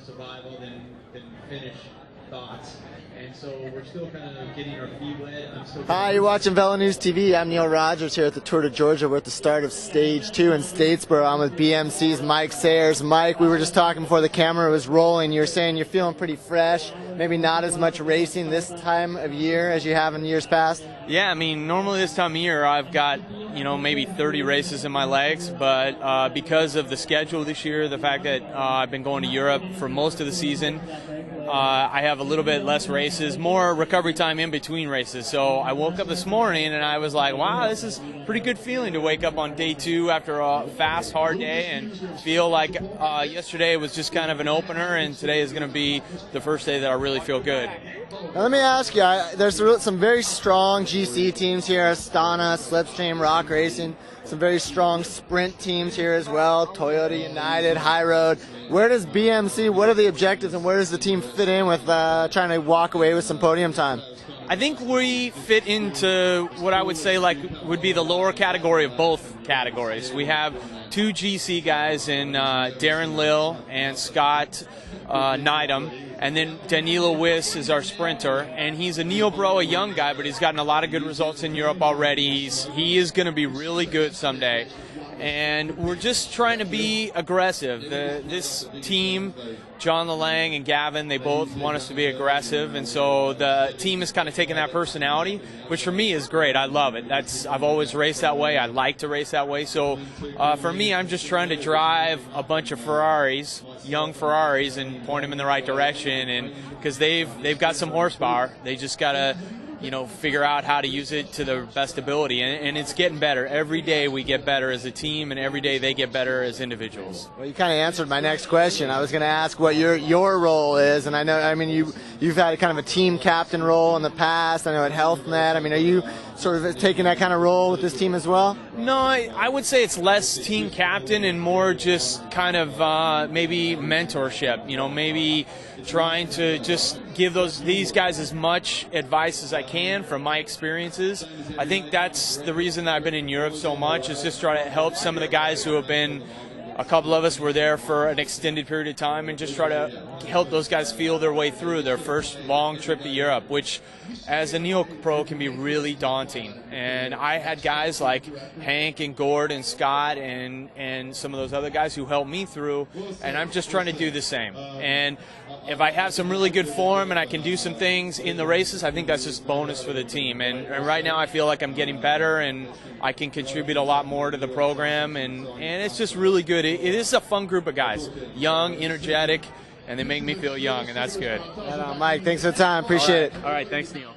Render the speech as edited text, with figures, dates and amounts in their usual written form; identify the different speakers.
Speaker 1: survival than finish thoughts. And so we're still kind of getting our feet wet.
Speaker 2: Hi, you're watching Velo News TV. I'm Neil Rogers here at the Tour de Georgia. We're at the start of Stage 2 in Statesboro. I'm with BMC's Mike Sayers. Mike, we were just talking before the camera was rolling. You're saying you're feeling pretty fresh, maybe not as much racing this time of year as you have in years past?
Speaker 3: Yeah, I mean, normally this time of year I've got, maybe 30 races in my legs, but because of the schedule this year, the fact that I've been going to Europe for most of the season, I have a little bit less races, more recovery time in between races. So I woke up this morning and I was like, wow, this is a pretty good feeling to wake up on day 2 after a fast, hard day and feel like yesterday was just kind of an opener and today is going to be the first day that I really feel good.
Speaker 2: Now let me ask you, there's some very strong GC teams here, Astana, Slipstream, Rock Racing, some very strong sprint teams here as well, Toyota United, High Road. Where does BMC, what are the objectives and where does the team fit in with trying to walk away with some podium time?
Speaker 3: I think we fit into what I would say would be the lower category of both categories. We have 2 GC guys in Darren Lill and Scott Neidham, and then Danilo Wiss is our sprinter, and he's a Neobro, a young guy, but he's gotten a lot of good results in Europe already. He is going to be really good someday. And we're just trying to be aggressive. This team, John LeLang and Gavin, they both want us to be aggressive, and so the team is kind of taking that personality, which for me is great. I love it. I've always raced that way. I like to race that way. So for me, I'm just trying to drive a bunch of Ferraris, young Ferraris, and point them in the right direction. And because they've got some horsepower, they just got to figure out how to use it to their best ability, and it's getting better. Every day we get better as a team, and every day they get better as individuals.
Speaker 2: Well, you kind of answered my next question. I was going to ask what your role is, and you've had kind of a team captain role in the past. I know at HealthNet. I mean, are you sort of taking that kind of role with this team as well?
Speaker 3: No, I would say it's less team captain and more just kind of maybe mentorship. Maybe trying to just give these guys as much advice as I can from my experiences. I think that's the reason that I've been in Europe so much, is just try to help some of the guys who have been, a couple of us were there for an extended period of time, and just try to help those guys feel their way through their first long trip to Europe, which as a neo-pro can be really daunting. And I had guys like Hank and Gord and Scott and some of those other guys who helped me through, and I'm just trying to do the same. And if I have some really good form and I can do some things in the races, I think that's just bonus for the team. And right now I feel like I'm getting better and I can contribute a lot more to the program, and it's just really good. It is a fun group of guys, young, energetic, and they make me feel young, and that's good.
Speaker 2: Mike, thanks for the time. Appreciate it.
Speaker 3: All right, thanks, Neil.